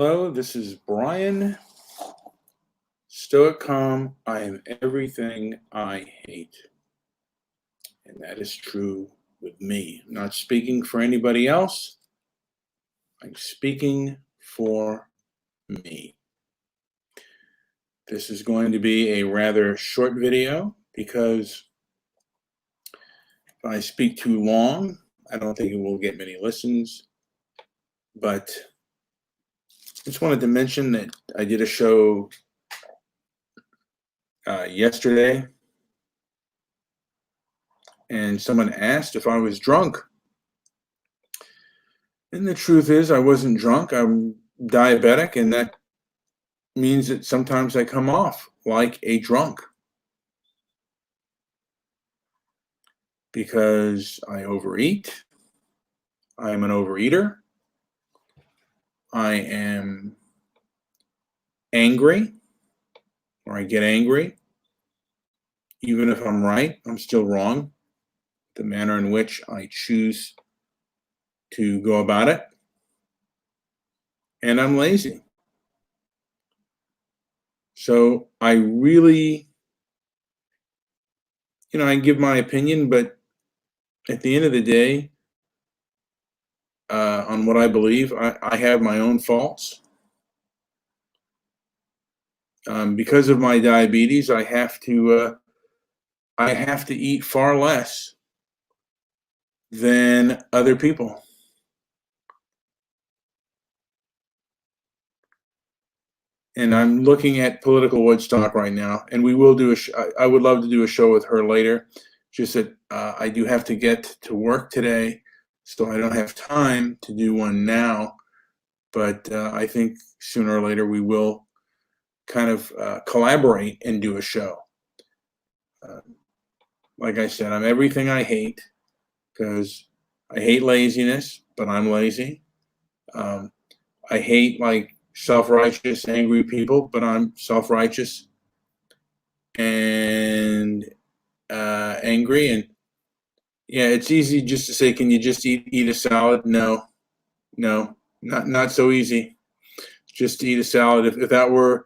Hello, this is Brian. Stoic Calm I am everything I hate. And that is true with me. I'm not speaking for anybody else. I'm speaking for me. This is going to be a rather short video because if I speak too long, I don't think it will get many listens. But I just wanted to mention that I did a show yesterday, and someone asked if I was drunk. And the truth is, I wasn't drunk. I'm diabetic, and that means that sometimes I come off like a drunk because I overeat. I am an overeater. I am angry, or I get angry. Even if I'm right, I'm still wrong. The manner in which I choose to go about it. And I'm lazy. So I really, I give my opinion, but at the end of the day, on what I believe, I have my own faults. Because of my diabetes, I have to eat far less than other people. And I'm looking at political Woodstock right now, and we will do I would love to do a show with her later. Just that I do have to get to work today, so I don't have time to do one now. But I think sooner or later we will kind of collaborate and do a show. Like I said, I'm everything I hate because I hate laziness, but I'm lazy. I hate self-righteous, angry people, but I'm self-righteous and angry. And yeah, it's easy just to say, can you just eat a salad? No, not so easy. Just to eat a salad. If that were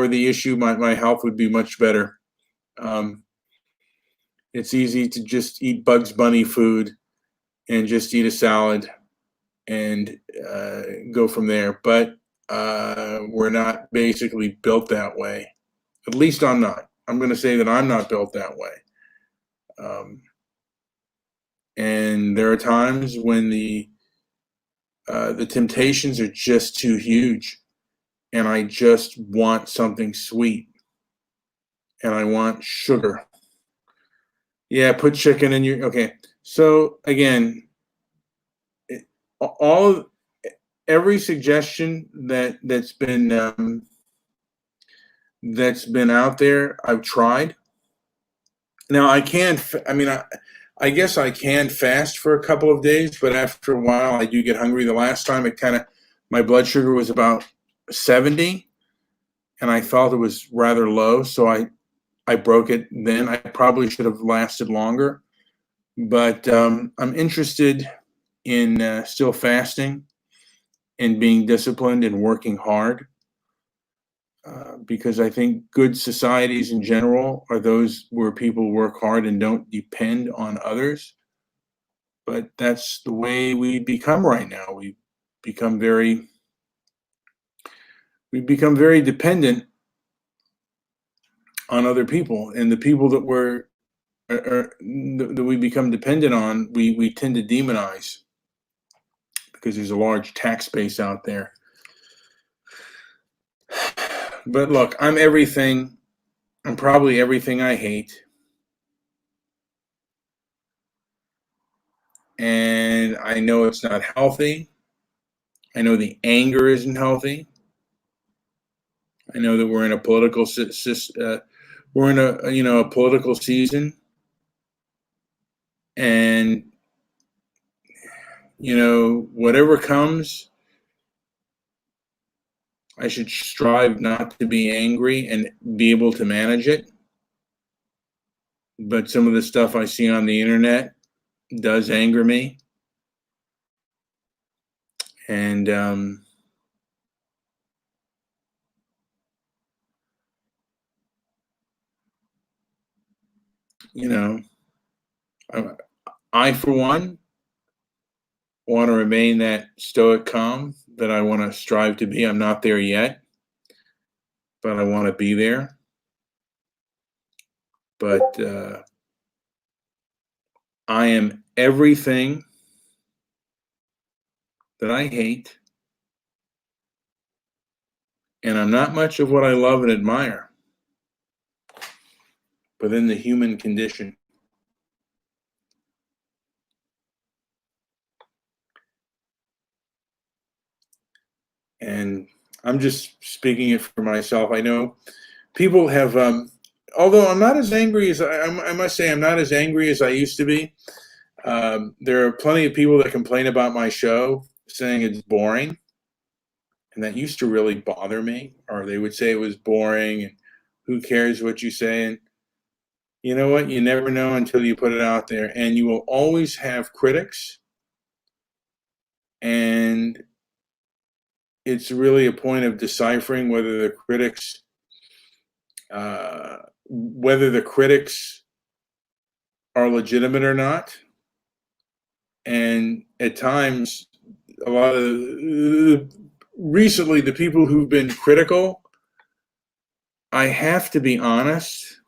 the issue, my health would be much better. It's easy to just eat Bugs Bunny food and just eat a salad and go from there. But we're not basically built that way. At least I'm not. I'm going to say that I'm not built that way. And there are times when the temptations are just too huge, and I just want something sweet, and I want sugar. Yeah, put chicken in your. Okay, so again, every suggestion that's been out there, I've tried. Now I can't. I guess I can fast for a couple of days, but after a while, I do get hungry. The last time, my blood sugar was about 70, and I felt it was rather low, so I broke it then. I probably should have lasted longer, but I'm interested in still fasting and being disciplined and working hard, because I think good societies in general are those where people work hard and don't depend on others. But that's the way we become right now. We become very dependent on other people, and the people that that we become dependent on, we tend to demonize because there's a large tax base out there. But look, I'm probably everything I hate. And I know it's not healthy. I know the anger isn't healthy. I know that we're in a political a political season, and whatever comes, I should strive not to be angry and be able to manage it. But some of the stuff I see on the internet does anger me. And you know, I, I for one want to remain that stoic calm that I want to strive to be. I'm not there yet, but I want to be there. But I am everything that I hate, and I'm not much of what I love and admire within the human condition. And I'm just speaking it for myself. I know people have, although I'm not as angry as I must say, I'm not as angry as I used to be. There are plenty of people that complain about my show, saying it's boring, and that used to really bother me. Or they would say it was boring, and who cares what you say? And you know what? You never know until you put it out there, and you will always have critics. And it's really a point of deciphering whether the critics, whether the critics are legitimate or not. And at times, a lot of recently, the people who've been critical, I have to be honest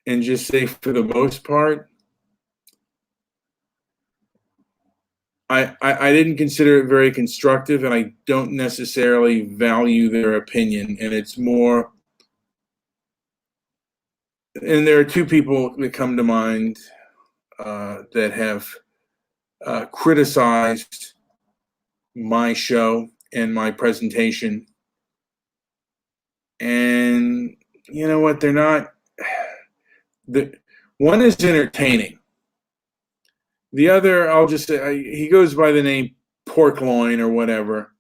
and just say, for the most part, I didn't consider it very constructive, and I don't necessarily value their opinion. And it's more, and there are two people that come to mind that have criticized my show and my presentation. And you know what? They're not. One is entertaining. The other, I'll just say, he goes by the name Pork Loin or whatever.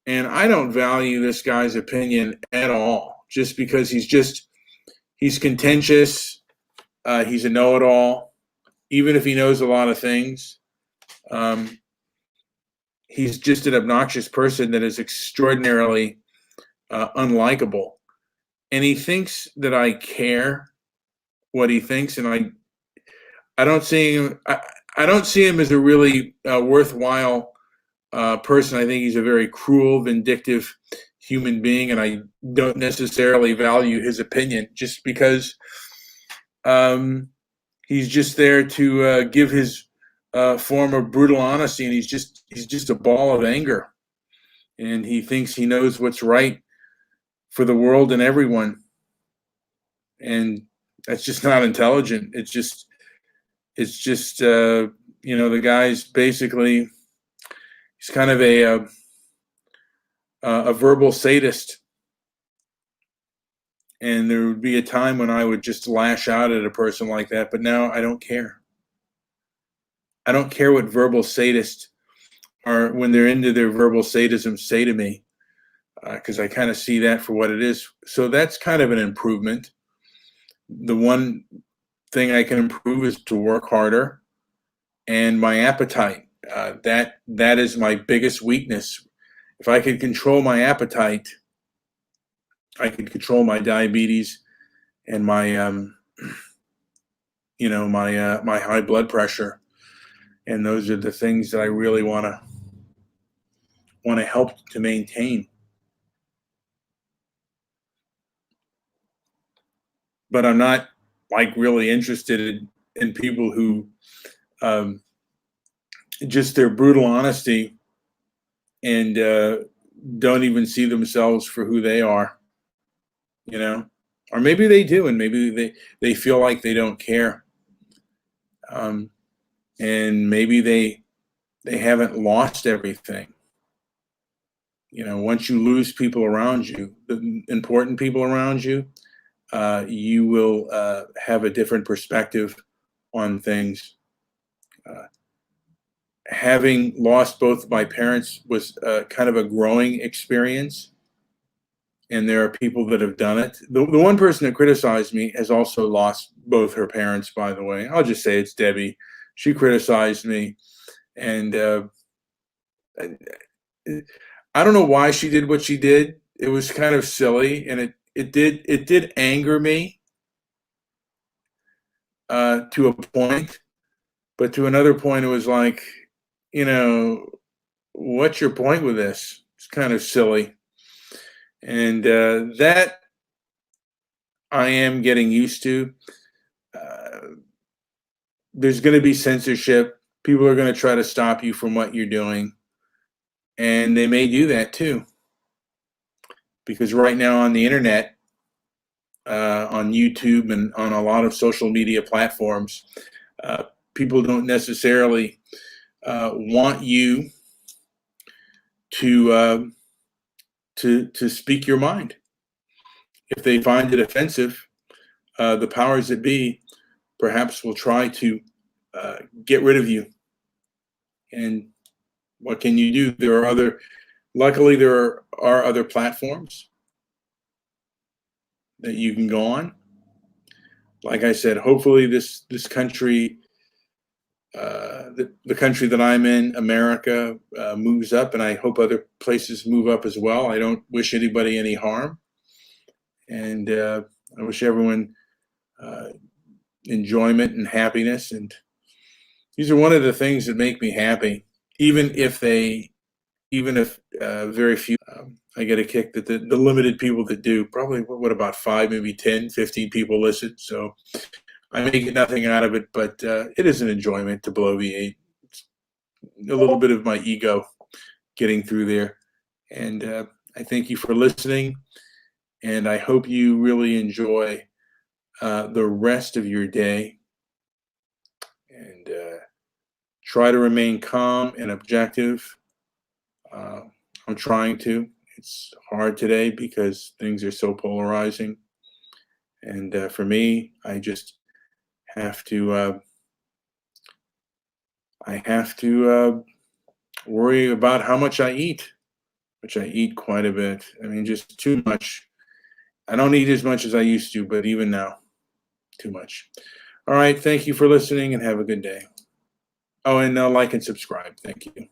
And I don't value this guy's opinion at all, just because he's contentious. He's a know-it-all, even if he knows a lot of things. He's just an obnoxious person that is extraordinarily unlikable. And he thinks that I care what he thinks, and I don't see him. I don't see him as a really worthwhile person. I think he's a very cruel, vindictive human being, and I don't necessarily value his opinion just because he's just there to give his form of brutal honesty, and he's just a ball of anger, and he thinks he knows what's right for the world and everyone, and that's just not intelligent. It's just the guy's basically, he's kind of a verbal sadist. And there would be a time when I would just lash out at a person like that, but now I don't care. I don't care what verbal sadists are, when they're into their verbal sadism, say to me, because I kind of see that for what it is. So that's kind of an improvement. The one thing I can improve is to work harder, and my appetite. That is my biggest weakness. If I could control my appetite, I could control my diabetes and my my high blood pressure, and those are the things that I really want to help to maintain. But I'm not like really interested in people who just their brutal honesty and don't even see themselves for who they are, or maybe they do, and maybe they feel like they don't care, and maybe they haven't lost everything. Once you lose people around you, the important people around you, you will have a different perspective on things. Having lost both my parents was kind of a growing experience, and there are people that have done it. The one person that criticized me has also lost both her parents, by the way. I'll just say it's Debbie. She criticized me, and I don't know why she did what she did. It was kind of silly, and it did anger me. to a point, but to another point, it was like, you know, what's your point with this? It's kind of silly. And that I am getting used to. Uh, there's going to be censorship. People are going to try to stop you from what you're doing. And they may do that too. Because right now on the internet, on YouTube and on a lot of social media platforms, uh, people don't necessarily want you to to speak your mind. If they find it offensive, the powers that be perhaps will try to get rid of you. And what can you do? There are other. Luckily, there are other platforms that you can go on. Like I said, hopefully this country, the country that I'm in, America, moves up, and I hope other places move up as well. I don't wish anybody any harm, and I wish everyone enjoyment and happiness. And these are one of the things that make me happy, even if very few. I get a kick that the limited people that do, probably what about 5, maybe 10, 15 people listen. So I may get nothing out of it, but it is an enjoyment to bloviate. It's a little bit of my ego getting through there. And I thank you for listening. And I hope you really enjoy the rest of your day. And try to remain calm and objective. I'm trying to. It's hard today because things are so polarizing. And for me, I just have to. I have to worry about how much I eat, which I eat quite a bit. I mean, just too much. I don't eat as much as I used to, but even now, too much. All right. Thank you for listening and have a good day. Oh, and like and subscribe. Thank you.